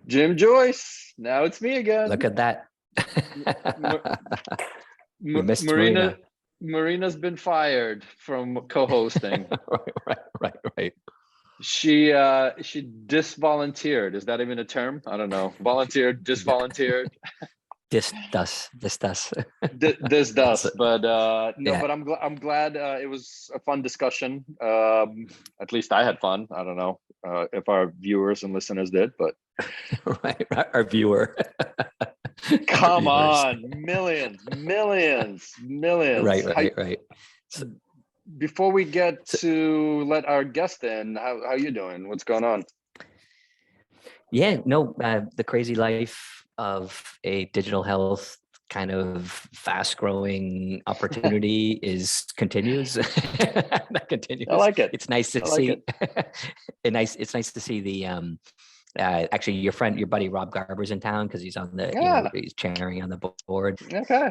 Jim Joyce. Now it's me again. Look at that. M- We missed Marina. Marina. Marina's been fired from co-hosting. Right. She disvolunteered. Is that even a term? I don't know. Volunteered, disvolunteered. This does. This does, but no. Yeah. But I'm glad it was a fun discussion. At least I had fun. I don't know if our viewers and listeners did, but right. Our viewer. come on, millions. Right. So, Before we get to let our guest in, how you doing? What's going on? yeah, no, the crazy life of a digital health kind of fast growing opportunity continues. That continues. I like it. It's nice to see. It's nice to see the actually your buddy Rob Garber's in town because he's on the he's chairing on the board. Okay.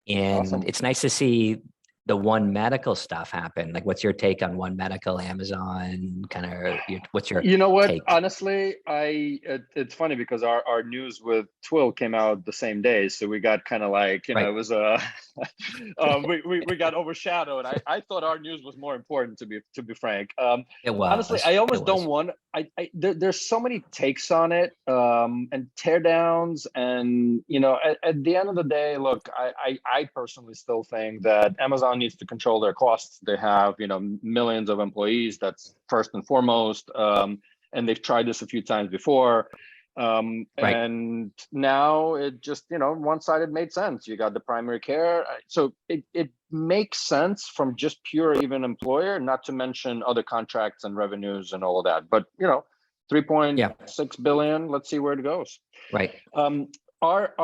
And Awesome. It's nice to see the One Medical stuff happen. Like, what's your take on One Medical, Amazon? What's your You know what? take? Honestly, it's funny because our news with Twill came out the same day, so we got kind of like Right. it was we got overshadowed. I thought our news was more important, to be frank. It was. Honestly, I almost don't want. There's so many takes on it, and teardowns, and at the end of the day, look, I personally still think that Amazon needs to control their costs. They have millions of employees. That's first and foremost, and they've tried this a few times before. Right. And now it just one-sided made sense. You got the primary care, so it makes sense from just pure even employer, not to mention other contracts and revenues and all of that. But 3.6 billion. Let's see where it goes. Right. Our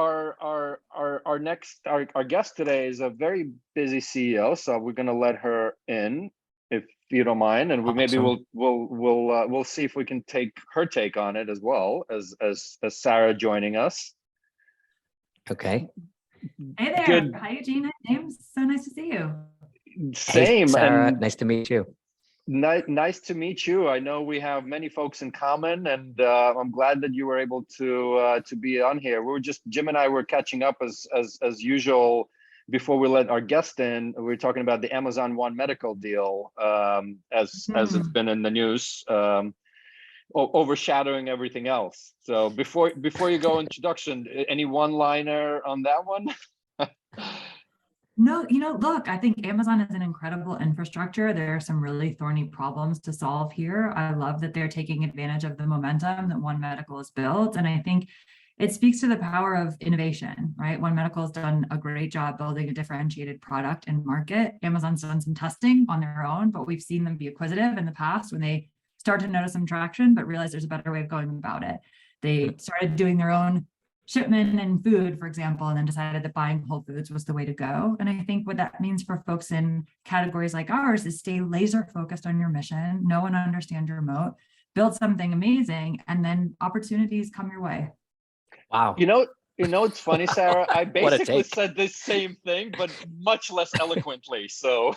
guest today is a very busy CEO, so we're gonna let her in if you don't mind, and we'll see if we can take her take on it as well as Sarah joining us. Okay. Hey there. Good. Hi, Eugene. James. So nice to see you. Same. Hey, Sarah. And nice to meet you. nice to meet you. I know we have many folks in common, and I'm glad that you were able to be on here. Jim and I were catching up as usual before we let our guest in. We were talking about the Amazon One Medical deal, as it's been in the news, overshadowing everything else. So before you go introduction, any one-liner on that one? No, look, I think Amazon is an incredible infrastructure. There are some really thorny problems to solve here. I love that they're taking advantage of the momentum that One Medical has built. And I think it speaks to the power of innovation, right? One Medical has done a great job building a differentiated product and market. Amazon's done some testing on their own, but we've seen them be acquisitive in the past when they start to notice some traction, but realize there's a better way of going about it. They started doing their own shipment and food, for example, and then decided that buying Whole Foods was the way to go. And I think what that means for folks in categories like ours is stay laser focused on your mission, know and understand your moat, build something amazing, and then opportunities come your way. Wow. It's funny, Sarah. I basically said the same thing, but much less eloquently. So,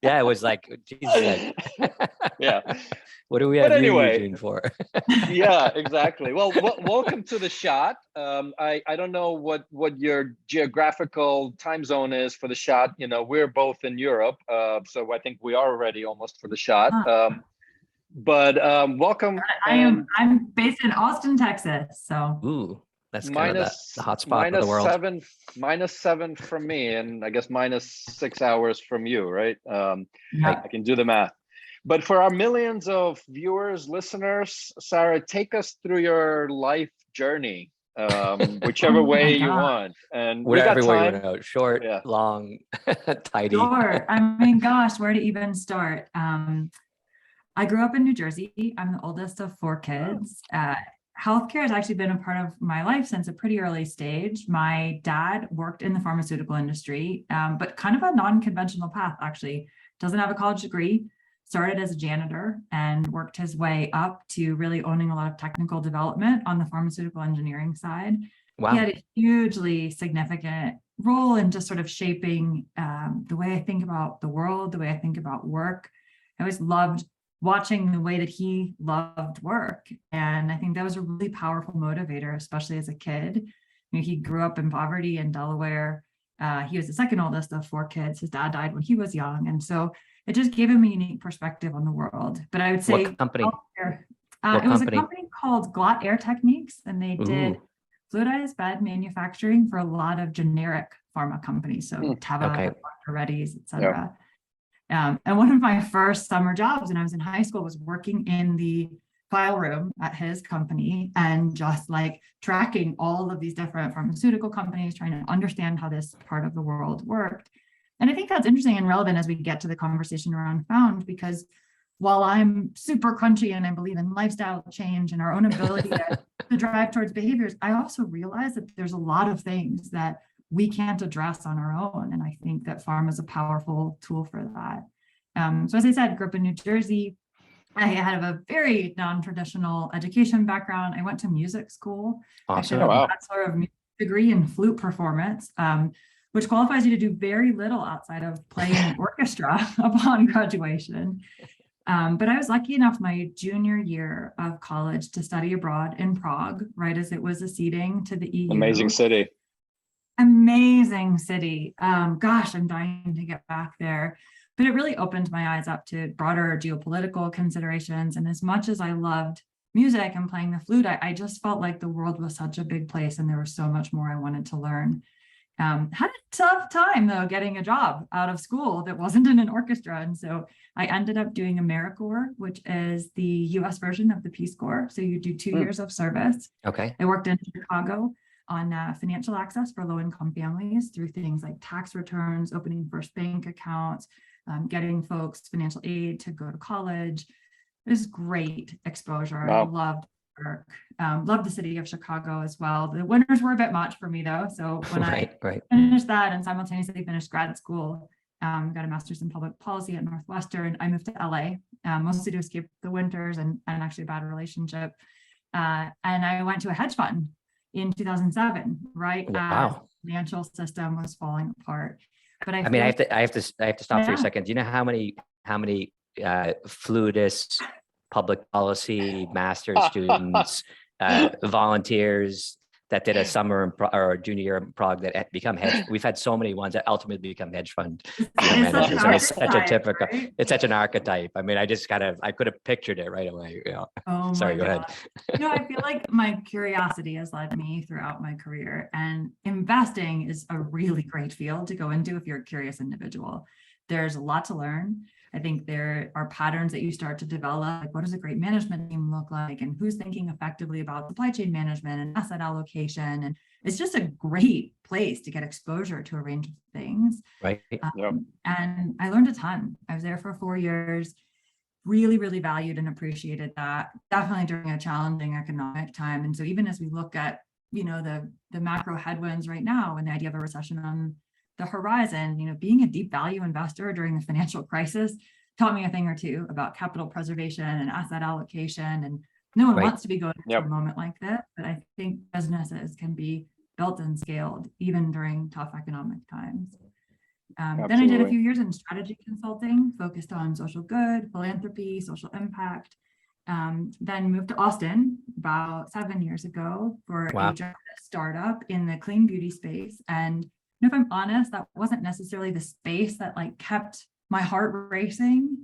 yeah, it was like, Jesus. Yeah. What do we have you, Eugene, for? Yeah, exactly. Well, welcome to the shot. I don't know what your geographical time zone is for the shot. We're both in Europe, so I think we are ready almost for the shot. But welcome. I'm based in Austin, Texas. So ooh, that's kind of the hot spot of the world. -7 from me, and I guess -6 hours from you, right? yeah. I can do the math. But for our millions of viewers, listeners, Sarah, take us through your life journey, whichever way you want. And whatever we got way time. you want to, short, long, tidy. Sure. I mean, gosh, where to even start? I grew up in New Jersey. I'm the oldest of 4 kids. Healthcare has actually been a part of my life since a pretty early stage. My dad worked in the pharmaceutical industry, but kind of a non-conventional path, actually. Doesn't have a college degree, started as a janitor and worked his way up to really owning a lot of technical development on the pharmaceutical engineering side. Wow. He had a hugely significant role in just sort of shaping the way I think about the world, the way I think about work. I always loved watching the way that he loved work. And I think that was a really powerful motivator, especially as a kid. He grew up in poverty in Delaware. He was the second oldest of 4 kids. His dad died when he was young. And so it just gave him a unique perspective on the world. But I would say What company? It was a company called Glot Air Techniques, and they did fluidized bed manufacturing for a lot of generic pharma companies. So Teva, Dr. Reddy's, et cetera. And one of my first summer jobs when I was in high school was working in the file room at his company and just like tracking all of these different pharmaceutical companies, trying to understand how this part of the world worked. And I think that's interesting and relevant as we get to the conversation around Found, because while I'm super crunchy and I believe in lifestyle change and our own ability to drive towards behaviors, I also realize that there's a lot of things that we can't address on our own. And I think that pharma is a powerful tool for that. So as I said, grew up in New Jersey. I had a very non-traditional education background. I went to music school. Awesome. I did a Bachelor of Music degree in flute performance, which qualifies you to do very little outside of playing an orchestra upon graduation. But I was lucky enough my junior year of college to study abroad in Prague, right as it was acceding to the EU. Amazing city. Amazing city. Gosh, I'm dying to get back there. But it really opened my eyes up to broader geopolitical considerations. And as much as I loved music and playing the flute, I just felt like the world was such a big place and there was so much more I wanted to learn. Had a tough time, though, getting a job out of school that wasn't in an orchestra. And so I ended up doing Americorps, which is the US version of the Peace Corps. So you do 2 years of service. Okay. I worked in Chicago on financial access for low-income families through things like tax returns, opening first bank accounts, getting folks financial aid to go to college. It was great exposure. Wow. I loved work. Loved the city of Chicago as well. The winters were a bit much for me though. So when I finished that and simultaneously finished grad school, got a master's in public policy at Northwestern, I moved to LA, mostly to escape the winters and actually a bad relationship. And I went to a hedge fund in 2007, right? As the financial system was falling apart. But I have to stop for a second. Do you know how many flutists, public policy, master's students, volunteers that did a summer or a junior year in Prague that become hedge? We've had so many ones that ultimately become hedge fund managers. It's such a typical, right? It's such an archetype. I mean, I could have pictured it right away. You know. Oh, sorry, go ahead. I feel like my curiosity has led me throughout my career, and investing is a really great field to go into if you're a curious individual. There's a lot to learn. I think there are patterns that you start to develop, like what does a great management team look like, and who's thinking effectively about supply chain management and asset allocation. And it's just a great place to get exposure to a range of things. Right. And I learned a ton. I was there for 4 years, really, really valued and appreciated that, definitely during a challenging economic time. And so even as we look at, the macro headwinds right now and the idea of a recession on the horizon, being a deep value investor during the financial crisis taught me a thing or two about capital preservation and asset allocation. And no one wants to be going through a moment like that, but I think businesses can be built and scaled even during tough economic times. Then I did a few years in strategy consulting, focused on social good, philanthropy, social impact. Then moved to Austin about 7 years ago for a startup in the clean beauty space. And if I'm honest, that wasn't necessarily the space that kept my heart racing,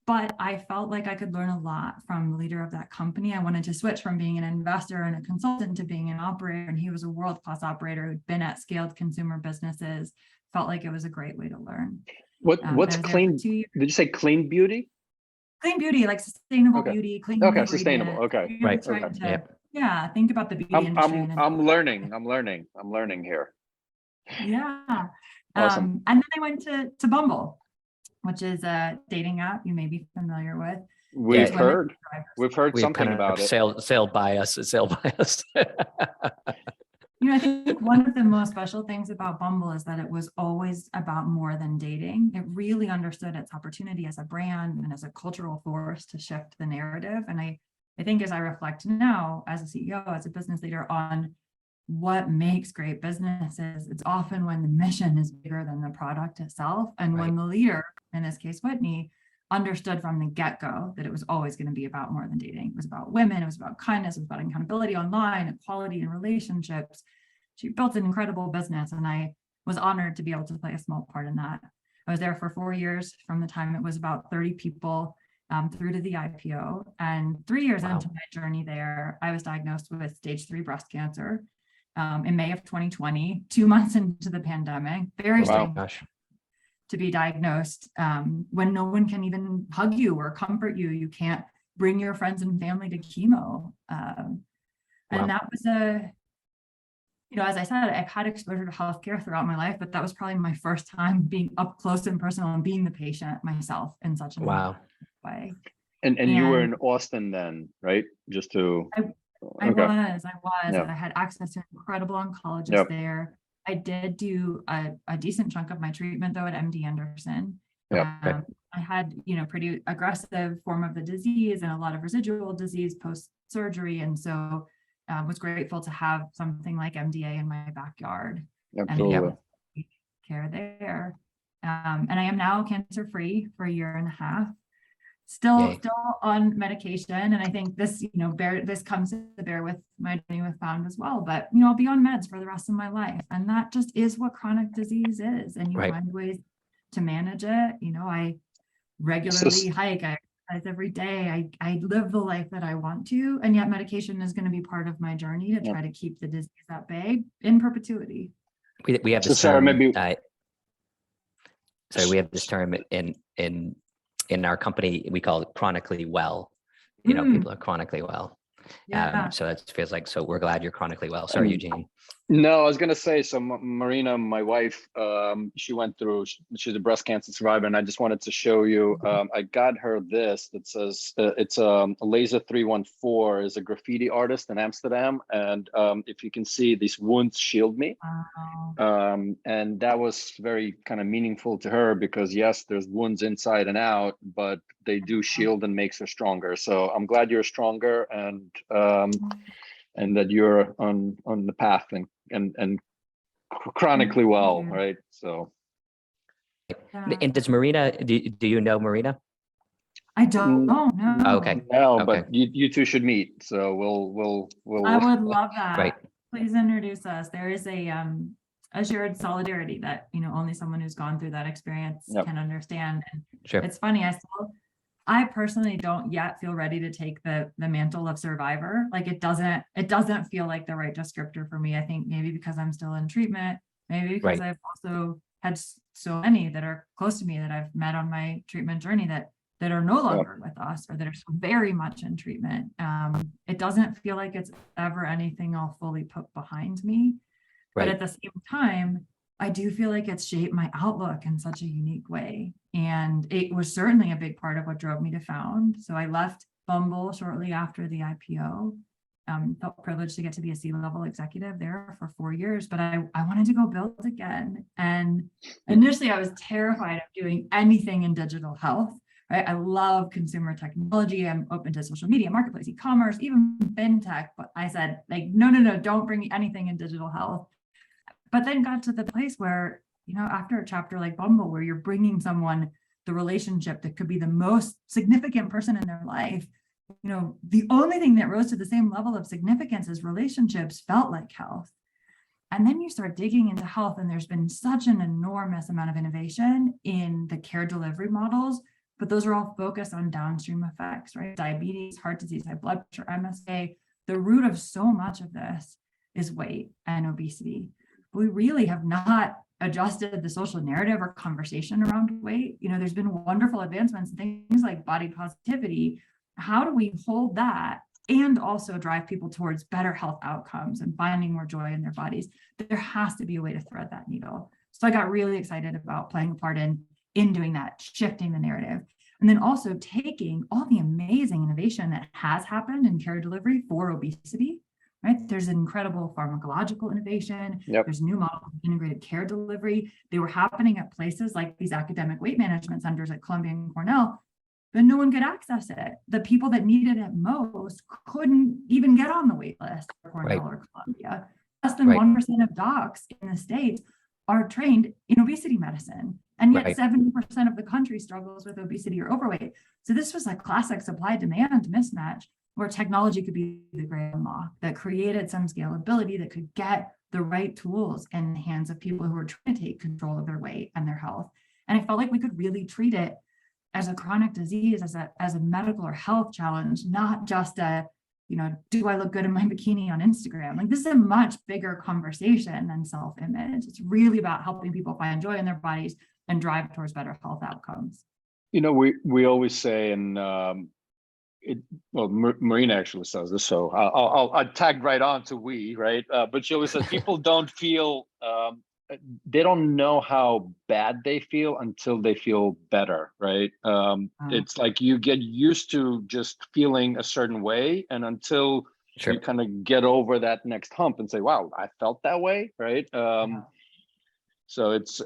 but I felt like I could learn a lot from the leader of that company. I wanted to switch from being an investor and a consultant to being an operator, and he was a world-class operator who'd been at scaled consumer businesses. Felt like it was a great way to learn. What's clean? Did you say clean beauty? Clean beauty, like sustainable beauty, clean. Okay, sustainable. Okay, right. Yeah, think about the beauty industry. I'm learning here. Yeah. Awesome. And then I went to Bumble, which is a dating app you may be familiar with. We've heard something about it. Sale bias. I think one of the most special things about Bumble is that it was always about more than dating. It really understood its opportunity as a brand and as a cultural force to shift the narrative. And I think as I reflect now as a CEO, as a business leader on what makes great businesses, it's often when the mission is bigger than the product itself. And when the leader, in this case, Whitney, understood from the get-go that it was always going to be about more than dating. It was about women, it was about kindness, it was about accountability online, equality in relationships. She built an incredible business, and I was honored to be able to play a small part in that. I was there for 4 years, from the time it was about 30 people through to the IPO. And 3 years into my journey there, I was diagnosed with stage 3 breast cancer in May of 2020, 2 months into the pandemic. Very strange to be diagnosed when no one can even hug you or comfort you. You can't bring your friends and family to chemo. And that was as I said, I've had exposure to healthcare throughout my life, but that was probably my first time being up close and personal and being the patient myself in such a way. And you were in Austin then, right? Just to I was. I had access to an incredible oncologist there. I did do a decent chunk of my treatment though at MD Anderson. I had, pretty aggressive form of the disease and a lot of residual disease post-surgery. And so was grateful to have something like MDA in my backyard. Absolutely. And care there. And I am now cancer-free for 1.5 years. Still on medication. And I think this, this comes to bear with my journey with Found as well. But, I'll be on meds for the rest of my life. And that just is what chronic disease is. And you find ways to manage it. I regularly hike, I exercise every day. I live the life that I want to. And yet medication is going to be part of my journey to try to keep the disease at bay in perpetuity. We have this term. We have this term in our company, we call it chronically well. People are chronically well. So that feels like, so we're glad you're chronically well. Sorry, Eugene. No, I was going to say, so Marina, my wife, she went through, she's a breast cancer survivor, and I just wanted to show you, I got her this that says, it's Laser 314 is a graffiti artist in Amsterdam. And if you can see, these wounds shield me. And that was very kind of meaningful to her because yes, there's wounds inside and out, but they do shield and makes her stronger. So I'm glad you're stronger and that you're on the path and chronically well, right? So. And does Marina, do you know Marina? I don't know. Okay. No, but you two should meet. So we'll. I would love that. Right. Please introduce us. There is a shared solidarity that only someone who's gone through that experience can understand. And it's funny. I personally don't yet feel ready to take the mantle of survivor. Like it doesn't feel like the right descriptor for me. I think maybe because I'm still in treatment, maybe because I've also had so many that are close to me that I've met on my treatment journey that are no longer with us or that are very much in treatment. It doesn't feel like it's ever anything I'll fully put behind me. But at the same time, I do feel like it's shaped my outlook in such a unique way. And it was certainly a big part of what drove me to Found. So I left Bumble shortly after the IPO. Felt privileged to get to be a C-level executive there for 4 years, but I wanted to go build again. And initially I was terrified of doing anything in digital health, right? I love consumer technology. I'm open to social media, marketplace, e-commerce, even fintech. But I said, no, don't bring me anything in digital health. But then got to the place where, after a chapter like Bumble, where you're bringing someone the relationship that could be the most significant person in their life, the only thing that rose to the same level of significance as relationships felt like health. And then you start digging into health, and there's been such an enormous amount of innovation in the care delivery models, but those are all focused on downstream effects, right? Diabetes, heart disease, high blood pressure, MSA. The root of so much of this is weight and obesity. We really have not adjusted the social narrative or conversation around weight. There's been wonderful advancements in things like body positivity. How do we hold that and also drive people towards better health outcomes and finding more joy in their bodies? There has to be a way to thread that needle. So I got really excited about playing a part in doing that, shifting the narrative. And then also taking all the amazing innovation that has happened in care delivery for obesity. Right? There's incredible pharmacological innovation. There's new models of integrated care delivery. They were happening at places like these academic weight management centers at Columbia and Cornell, but no one could access it. The people that needed it most couldn't even get on the wait list for Cornell or Columbia. Less than 1% of docs in the States are trained in obesity medicine. And yet Right. 70% of the country struggles with obesity or overweight. So this was a classic supply-demand mismatch where technology could be the great unlock that created some scalability that could get the right tools in the hands of people who are trying to take control of their weight and their health. And I felt like we could really treat it as a chronic disease, as a medical or health challenge, not just a, do I look good in my bikini on Instagram? Like, this is a much bigger conversation than self-image. It's really about helping people find joy in their bodies and drive towards better health outcomes. We always say, and Marina actually says this, so I'll tag right on to we, right? But she always says people don't feel, they don't know how bad they feel until they feel better, right? It's like you get used to just feeling a certain way, and until you kind of get over that next hump and say, wow, I felt that way, right? So it's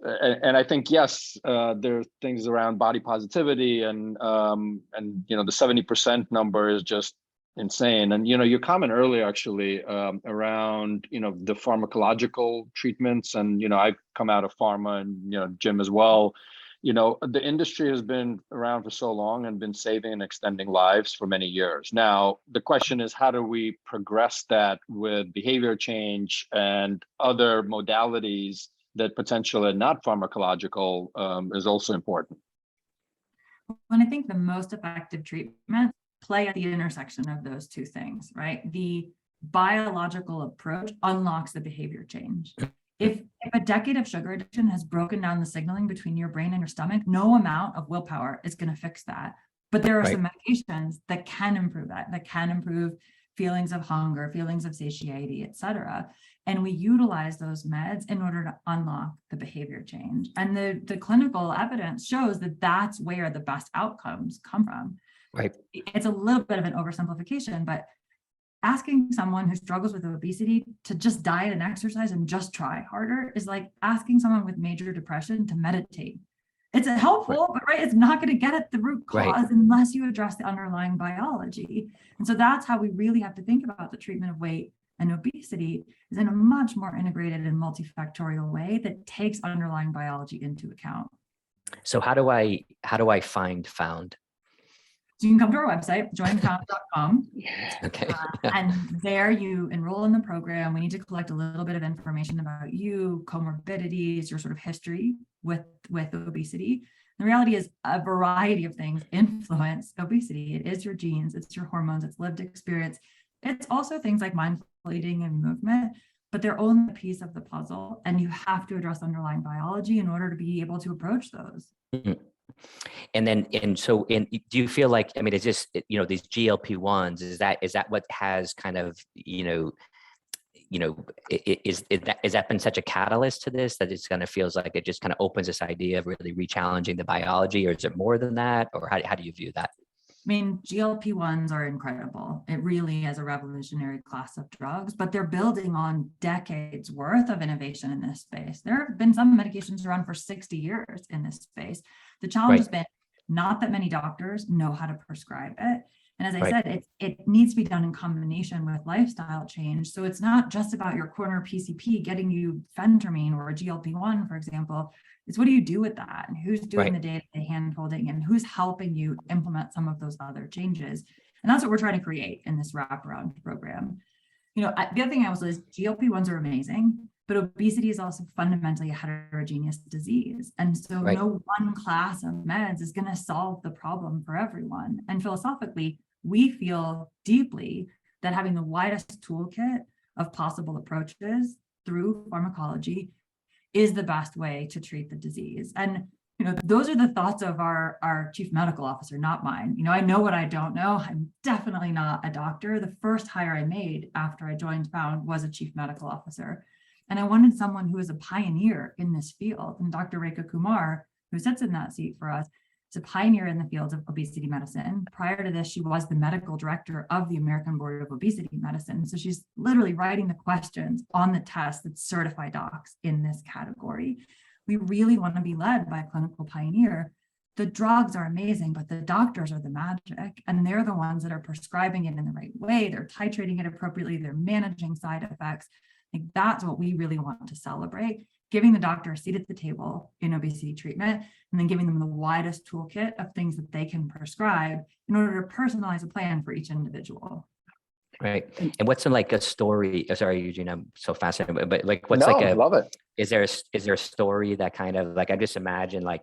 and I think, yes, there are things around body positivity, and the 70% number is just insane. And your comment earlier actually around the pharmacological treatments, and I've come out of pharma, and Jim as well. The industry has been around for so long and been saving and extending lives for many years. Now, the question is, how do we progress that with behavior change and other modalities that potentially are not pharmacological is also important. And I think the most effective treatments play at the intersection of those two things, right? The biological approach unlocks the behavior change. If a decade of sugar addiction has broken down the signaling between your brain and your stomach, no amount of willpower is going to fix that. But there are some medications that can improve that can improve feelings of hunger, feelings of satiety, et cetera. And we utilize those meds in order to unlock the behavior change. And the clinical evidence shows that that's where the best outcomes come from. Right. It's a little bit of an oversimplification, but asking someone who struggles with obesity to just diet and exercise and just try harder is like asking someone with major depression to meditate. It's helpful, but it's not going to get at the root cause unless you address the underlying biology. And so that's how we really have to think about the treatment of weight and obesity, is in a much more integrated and multifactorial way that takes underlying biology into account. So how do I find Found? So you can come to our website, joinfound.com. Okay. And there you enroll in the program. We need to collect a little bit of information about you, comorbidities, your sort of history with obesity. The reality is a variety of things influence obesity. It is your genes, it's your hormones, it's lived experience. It's also things like mindful eating and movement, but they're only a piece of the puzzle, and you have to address underlying biology in order to be able to approach those. Mm-hmm. Do you feel like, it's just, these GLP-1s, is that what has kind of, is that been such a catalyst to this, that it's kind of feels like it just kind of opens this idea of really re-challenging the biology, or is it more than that? Or how do you view that? GLP-1s are incredible. It really is a revolutionary class of drugs, but they're building on decades worth of innovation in this space. There have been some medications around for 60 years in this space. The challenge has been not that many doctors know how to prescribe it. And as I said, it needs to be done in combination with lifestyle change. So it's not just about your corner PCP getting you phentermine or a GLP-1, for example. It's what do you do with that? And who's doing the day-to-day hand-holding, and who's helping you implement some of those other changes? And that's what we're trying to create in this wraparound program. The other thing I will say is GLP-1s are amazing, but obesity is also fundamentally a heterogeneous disease. And so no one class of meds is going to solve the problem for everyone. And philosophically, we feel deeply that having the widest toolkit of possible approaches through pharmacology is the best way to treat the disease. And those are the thoughts of our chief medical officer, not mine. I know what I don't know. I'm definitely not a doctor. The first hire I made after I joined Found was a chief medical officer. And I wanted someone who is a pioneer in this field. And Dr. Rekha Kumar, who sits in that seat for us, is a pioneer in the field of obesity medicine. Prior to this, she was the medical director of the American Board of Obesity Medicine. So she's literally writing the questions on the test that certify docs in this category. We really want to be led by a clinical pioneer. The drugs are amazing, but the doctors are the magic, and they're the ones that are prescribing it in the right way. They're titrating it appropriately. They're managing side effects. That's what we really want to celebrate. giving the doctor a seat at the table in obesity treatment, and then giving them the widest toolkit of things that they can prescribe in order to personalize a plan for each individual. Right. And what's in like a story? Sorry, Eugene, I'm so fascinated, but like, what's No, like a, love it. is there a story that kind of like, I just imagine like,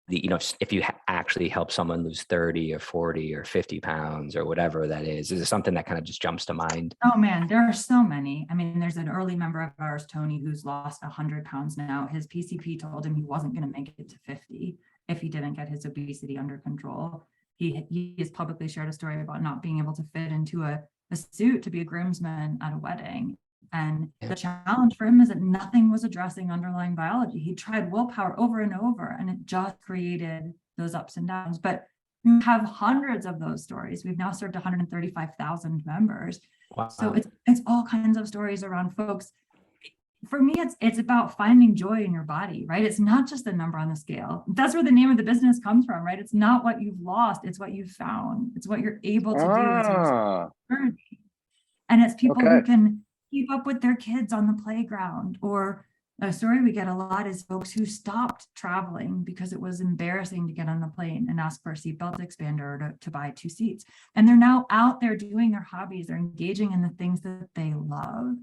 if you actually help someone lose 30 or 40 or 50 pounds or whatever that is it something that kind of just jumps to mind? Oh man, there are so many. I mean, there's an early member of ours, Tony, who's lost 100 pounds now. His PCP told him he wasn't going to make it to 50 if he didn't get his obesity under control. He has publicly shared a story about not being able to fit into a suit to be a groomsman at a wedding. And the challenge for him is that nothing was addressing underlying biology. He tried willpower over and over, and it just created those ups and downs. But we have hundreds of those stories. We've now served 135,000 members. Wow. So it's all kinds of stories around folks. For me, it's about finding joy in your body, right? It's not just the number on the scale. That's where the name of the business comes from, right? It's not what you've lost, it's what you've found. It's what you're able to do. It's your journey. And it's people who can keep up with their kids on the playground. Or a story we get a lot is folks who stopped traveling because it was embarrassing to get on the plane and ask for a seatbelt expander to buy 2 seats. And they're now out there doing their hobbies. They're engaging in the things that they love.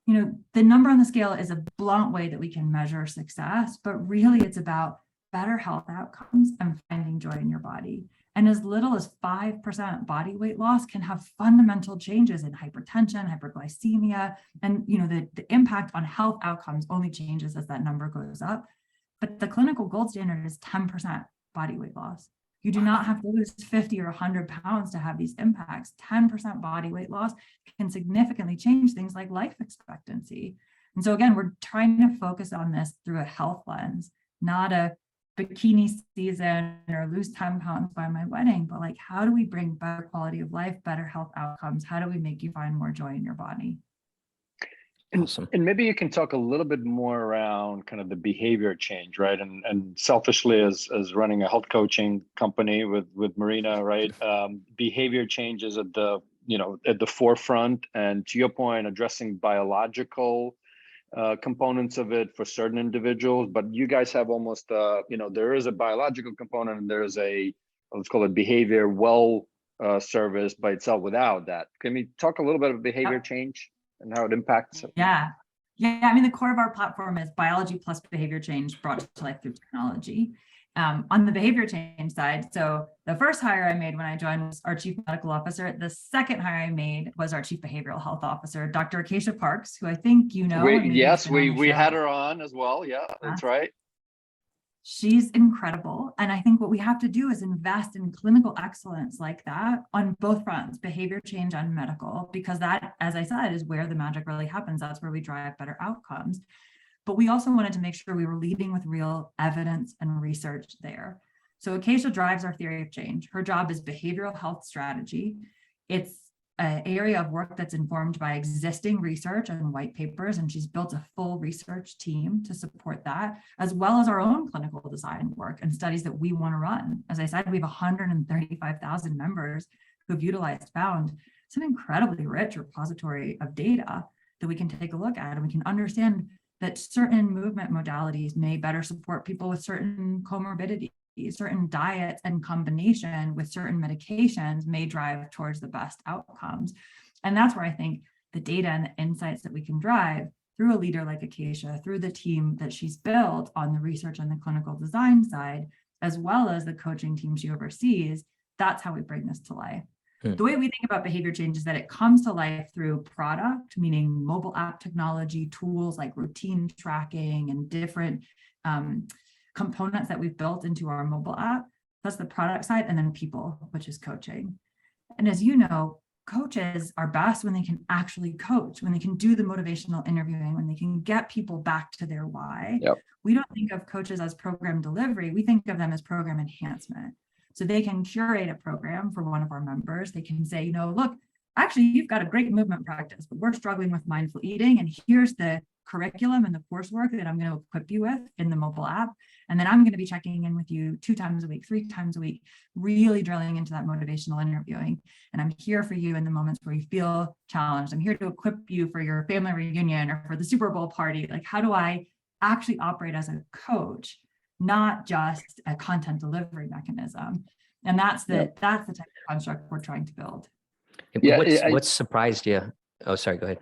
The number on the scale is a blunt way that we can measure success, but really it's about better health outcomes and finding joy in your body. And as little as 5% body weight loss can have fundamental changes in hypertension, hyperglycemia, and the impact on health outcomes only changes as that number goes up. But the clinical gold standard is 10% body weight loss. You do not have to lose 50 or 100 pounds to have these impacts. 10% body weight loss can significantly change things like life expectancy. And so again, we're trying to focus on this through a health lens, not a bikini season or lose 10 pounds by my wedding, but like, how do we bring better quality of life, better health outcomes? How do we make you find more joy in your body? Awesome. And maybe you can talk a little bit more around kind of the behavior change, right? And selfishly, as running a health coaching company with Marina, right? Behavior changes at the forefront, and to your point, addressing biological components of it for certain individuals. But you guys have almost there is a biological component, and there is a, let's call it, behavior service by itself without that. Can we talk a little bit of behavior change and how it impacts? Yeah. I mean, the core of our platform is biology plus behavior change brought to life through technology. On the behavior change side, so the first hire I made when I joined was our chief medical officer. The second hire I made was our chief behavioral health officer, Dr. Acacia Parks, who I think you know. Yes, we had her on as well. Yeah, that's right. She's incredible. And I think what we have to do is invest in clinical excellence like that on both fronts, behavior change and medical, because that, as I said, is where the magic really happens. That's where we drive better outcomes. But we also wanted to make sure we were leading with real evidence and research there. So Acacia drives our theory of change. Her job is behavioral health strategy. It's an area of work that's informed by existing research and white papers, and she's built a full research team to support that, as well as our own clinical design work and studies that we want to run. As I said, we have 135,000 members who have utilized Bound. It's an incredibly rich repository of data that we can take a look at, and we can understand that certain movement modalities may better support people with certain comorbidities. Certain diets and combination with certain medications may drive towards the best outcomes. And that's where I think the data and the insights that we can drive through a leader like Acacia, through the team that she's built on the research and the clinical design side, as well as the coaching team she oversees, that's how we bring this to life. The way we think about behavior change is that it comes to life through product, meaning mobile app technology, tools like routine tracking and different components that we've built into our mobile app. That's the product side, and then people, which is coaching. And as you know, coaches are best when they can actually coach, when they can do the motivational interviewing, when they can get people back to their why. Yep. We don't think of coaches as program delivery. We think of them as program enhancement. So they can curate a program for one of our members. They can say, look, actually, you've got a great movement practice, but we're struggling with mindful eating. And here's the curriculum and the coursework that I'm going to equip you with in the mobile app. And then I'm going to be checking in with you 2 times a week, 3 times a week, really drilling into that motivational interviewing. And I'm here for you in the moments where you feel challenged. I'm here to equip you for your family reunion or for the Super Bowl party. Like, how do I actually operate as a coach, not just a content delivery mechanism? And that's the type of construct we're trying to build. What's surprised you? Oh, sorry, go ahead.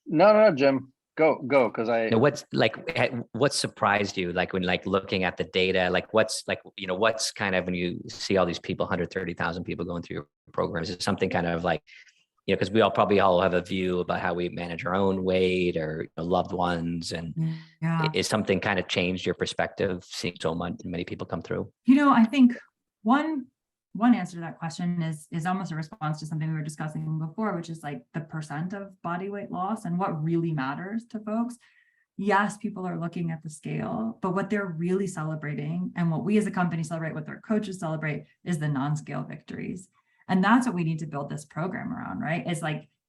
No, Jim, go. Cause what surprised you? Like when looking at the data, what's kind of when you see all these people, 130,000 people going through your programs, is it something kind of because we probably all have a view about how we manage our own weight or loved ones. And is something kind of changed your perspective seeing so many people come through? I think one answer to that question is almost a response to something we were discussing before, which is the percent of body weight loss and what really matters to folks. Yes, people are looking at the scale, but what they're really celebrating, and what we as a company celebrate, what their coaches celebrate, is the non-scale victories. And that's what we need to build this program around, right? It's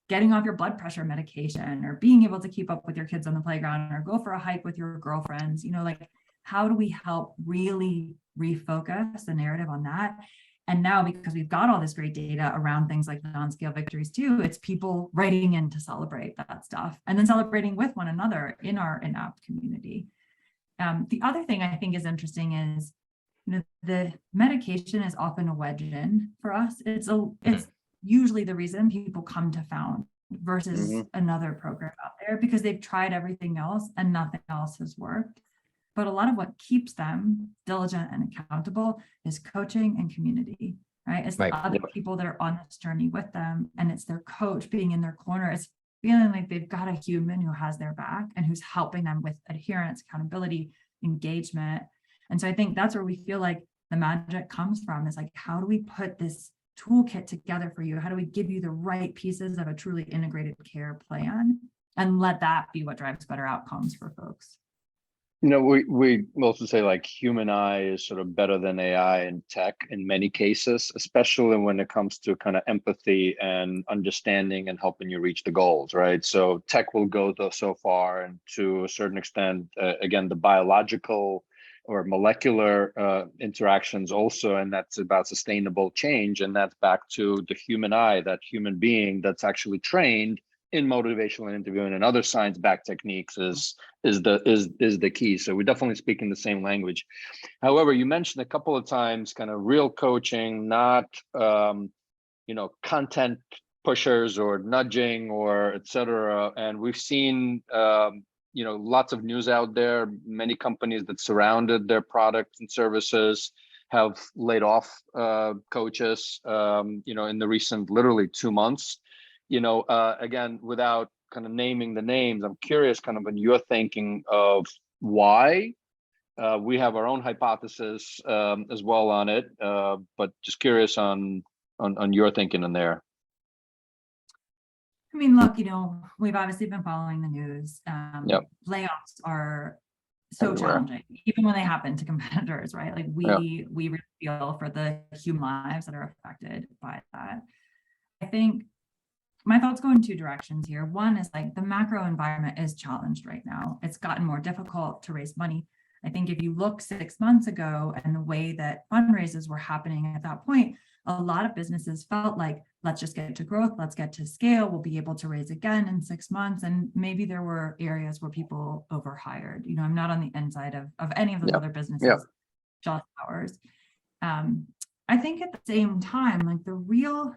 getting off your blood pressure medication, or being able to keep up with your kids on the playground, or go for a hike with your girlfriends. How do we help really refocus the narrative on that? And now, because we've got all this great data around things like non-scale victories too, it's people writing in to celebrate that stuff and then celebrating with one another in our in-app community. The other thing I think is interesting is, the medication is often a wedge in for us. It's usually the reason people come to Found versus another program out there, because they've tried everything else and nothing else has worked. But a lot of what keeps them diligent and accountable is coaching and community, right? It's the other people that are on this journey with them, and it's their coach being in their corner. It's feeling like they've got a human who has their back and who's helping them with adherence, accountability, engagement. And so I think that's where we feel like the magic comes from, is how do we put this toolkit together for you? How do we give you the right pieces of a truly integrated care plan, and let that be what drives better outcomes for folks? We also say human eye is sort of better than AI in tech in many cases, especially when it comes to kind of empathy and understanding and helping you reach the goals, right? So tech will go so far, and to a certain extent, again, the biological or molecular interactions also, and that's about sustainable change, and that's back to the human eye, that human being that's actually trained in motivational and interviewing and other science-backed techniques is the key. So we're definitely speaking the same language. However, you mentioned a couple of times kind of real coaching, not content pushers or nudging or et cetera. And we've seen lots of news out there. Many companies that surrounded their products and services have laid off coaches in the recent literally 2 months. Again, without kind of naming the names, I'm curious kind of when you're thinking of why. We have our own hypothesis as well on it, but just curious on your thinking in there. I mean, look, we've obviously been following the news. Layoffs are so challenging, even when they happen to competitors, right? We really feel for the human lives that are affected by that. I think my thoughts go in 2 directions here. One is the macro environment is challenged right now. It's gotten more difficult to raise money. I think if you look 6 months ago and the way that fundraisers were happening at that point, a lot of businesses felt like, let's just get to growth, let's get to scale, we'll be able to raise again in 6 months. And maybe there were areas where people overhired. I'm not on the inside of any of those other businesses, just ours. I think at the same time, the real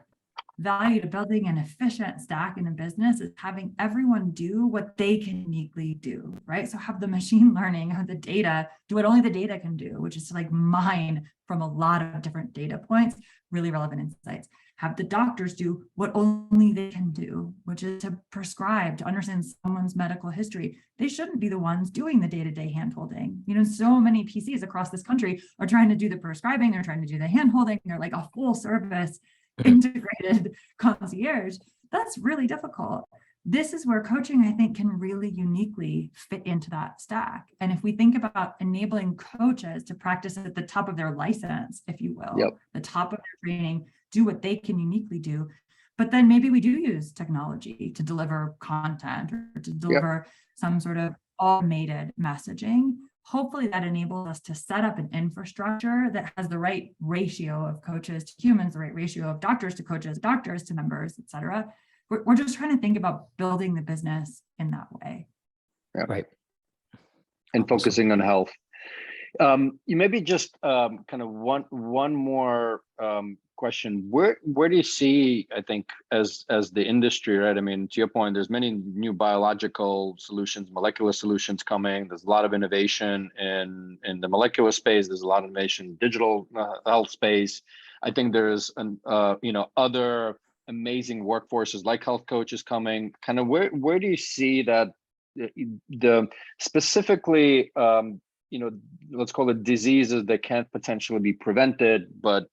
value to building an efficient stack in a business is having everyone do what they can uniquely do, right? So have the machine learning, have the data do what only the data can do, which is to mine from a lot of different data points, really relevant insights. Have the doctors do what only they can do, which is to prescribe, to understand someone's medical history. They shouldn't be the ones doing the day-to-day hand-holding. So many PCs across this country are trying to do the prescribing, they're trying to do the hand-holding, they're a full service integrated concierge. That's really difficult. This is where coaching, I think, can really uniquely fit into that stack. And if we think about enabling coaches to practice at the top of their license, if you will, the top of their training, do what they can uniquely do, but then maybe we do use technology to deliver content or to deliver some sort of automated messaging. Hopefully that enables us to set up an infrastructure that has the right ratio of coaches to humans, the right ratio of doctors to coaches, doctors to members, et cetera. We're just trying to think about building the business in that way. Yeah. Right. And focusing on health. You maybe just kind of one more question. Where do you see, I think, as the industry, right? I mean, to your point, there's many new biological solutions, molecular solutions coming. There's a lot of innovation in the molecular space. There's a lot of innovation in digital health space. I think there's other amazing workforces like health coaches coming. Kind of where do you see that the specifically let's call it diseases that can't potentially be prevented, but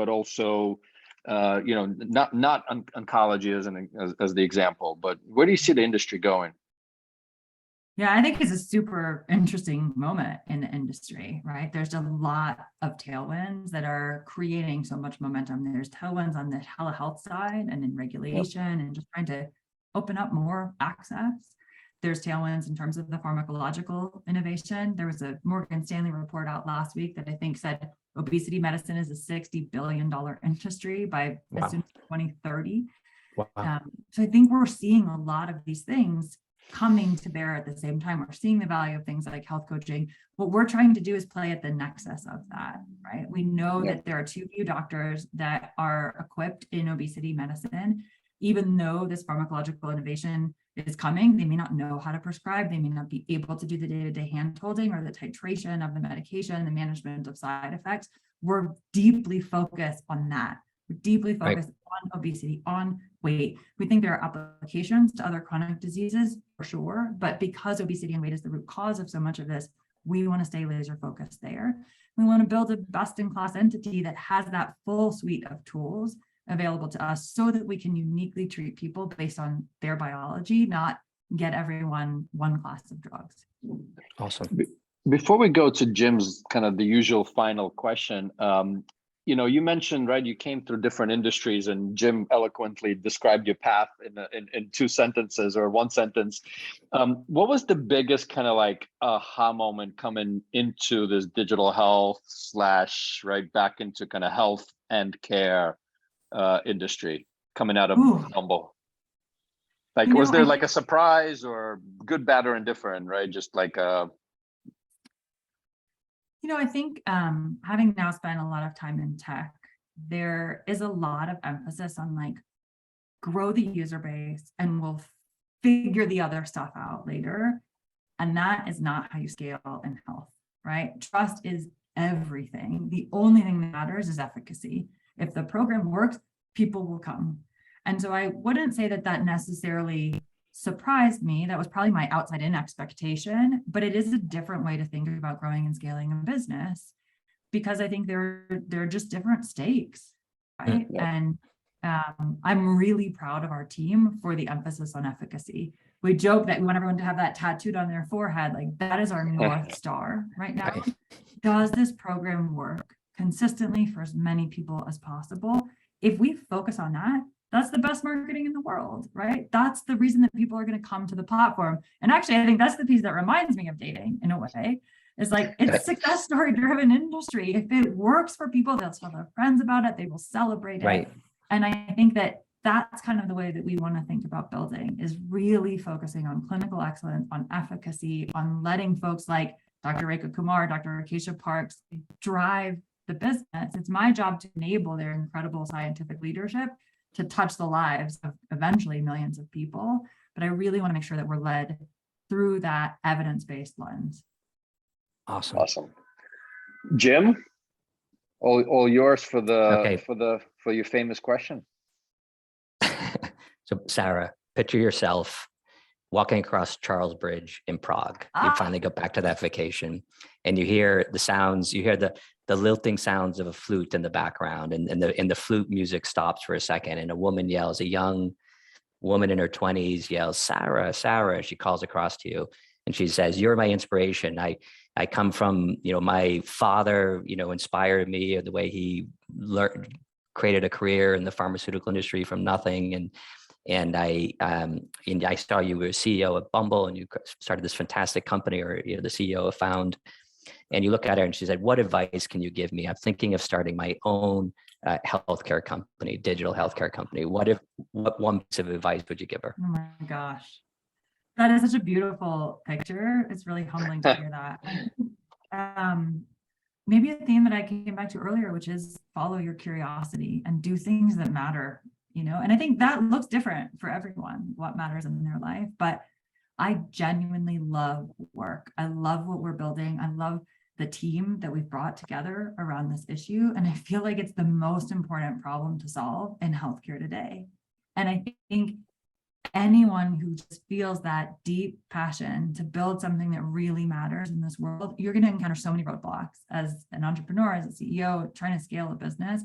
also not oncology as the example, but where do you see the industry going? Yeah, I think it's a super interesting moment in the industry, right? There's a lot of tailwinds that are creating so much momentum. There's tailwinds on the telehealth side and in regulation and just trying to open up more access. There's tailwinds in terms of the pharmacological innovation. There was a Morgan Stanley report out last week that I think said obesity medicine is a $60 billion industry by as soon as 2030. Wow. So I think we're seeing a lot of these things coming to bear at the same time. We're seeing the value of things like health coaching. What we're trying to do is play at the nexus of that, right? We know that there are too few doctors that are equipped in obesity medicine. Even though this pharmacological innovation is coming, they may not know how to prescribe, they may not be able to do the day-to-day hand-holding or the titration of the medication, the management of side effects. We're deeply focused on that. We're deeply focused on obesity, on weight. We think there are applications to other chronic diseases for sure, but because obesity and weight is the root cause of so much of this, we want to stay laser focused there. We want to build a best-in-class entity that has that full suite of tools available to us so that we can uniquely treat people based on their biology, not get everyone one class of drugs. Awesome. Before we go to Jim's kind of the usual final question, you mentioned, right, you came through different industries, and Jim eloquently described your path in two sentences or one sentence. What was the biggest kind of like aha moment coming into this digital health / right back into kind of health and care industry coming out of Bumble? Like, was there like a surprise or good, bad, or indifferent, right? Just like I think having now spent a lot of time in tech, there is a lot of emphasis on like grow the user base and we'll figure the other stuff out later. And that is not how you scale in health, right? Trust is everything. The only thing that matters is efficacy. If the program works, people will come. And so I wouldn't say that necessarily surprised me. That was probably my outside in expectation, but it is a different way to think about growing and scaling a business because I think there are just different stakes, right? Yeah. And I'm really proud of our team for the emphasis on efficacy. We joke that we want everyone to have that tattooed on their forehead, like that is our North Star right now. Right. Does this program work consistently for as many people as possible? If we focus on that, that's the best marketing in the world, right? That's the reason that people are going to come to the platform. And actually, I think that's the piece that reminds me of dating in a way. It's like, it's success story driven industry. If it works for people, they'll tell their friends about it. They will celebrate it. And I think that that's kind of the way that we want to think about building, is really focusing on clinical excellence, on efficacy, on letting folks like Dr. Rekha Kumar, Dr. Acacia Parks drive the business. It's my job to enable their incredible scientific leadership to touch the lives of eventually millions of people. But I really want to make sure that we're led through that evidence-based lens. Awesome. Jim, all yours for your famous question. So Sarah, picture yourself walking across Charles Bridge in Prague. You finally go back to that vacation and you hear the sounds, you hear the lilting sounds of a flute in the background, and the flute music stops for a second, and a woman yells, a young woman in her 20s yells, "Sarah, Sarah." She calls across to you and she says, "You're my inspiration. I come from, my father, inspired me, the way he created a career in the pharmaceutical industry from nothing. And I saw you were CEO of Bumble, and you started this fantastic company, or you're the CEO of Found. And you look at her and she said, "What advice can you give me? I'm thinking of starting my own healthcare company, digital healthcare company. What one piece of advice would you give her?" Oh my gosh. That is such a beautiful picture. It's really humbling to hear that. Maybe a theme that I came back to earlier, which is follow your curiosity and do things that matter, and I think that looks different for everyone, what matters in their life. But I genuinely love work. I love what we're building. I love the team that we've brought together around this issue. And I feel like it's the most important problem to solve in healthcare today. And I think anyone who just feels that deep passion to build something that really matters in this world, you're going to encounter so many roadblocks as an entrepreneur, as a CEO, trying to scale a business.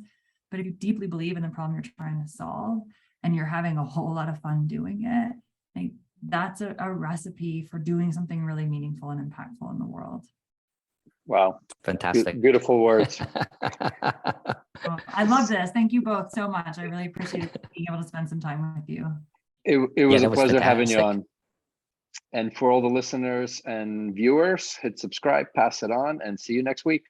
But if you deeply believe in the problem you're trying to solve and you're having a whole lot of fun doing it, like, that's a recipe for doing something really meaningful and impactful in the world. Wow. Fantastic. Beautiful words. Oh, I love this. Thank you both so much. I really appreciate being able to spend some time with you. It was a pleasure having you fantastic. on. And for all the listeners and viewers, hit subscribe, pass it on, and see you next week.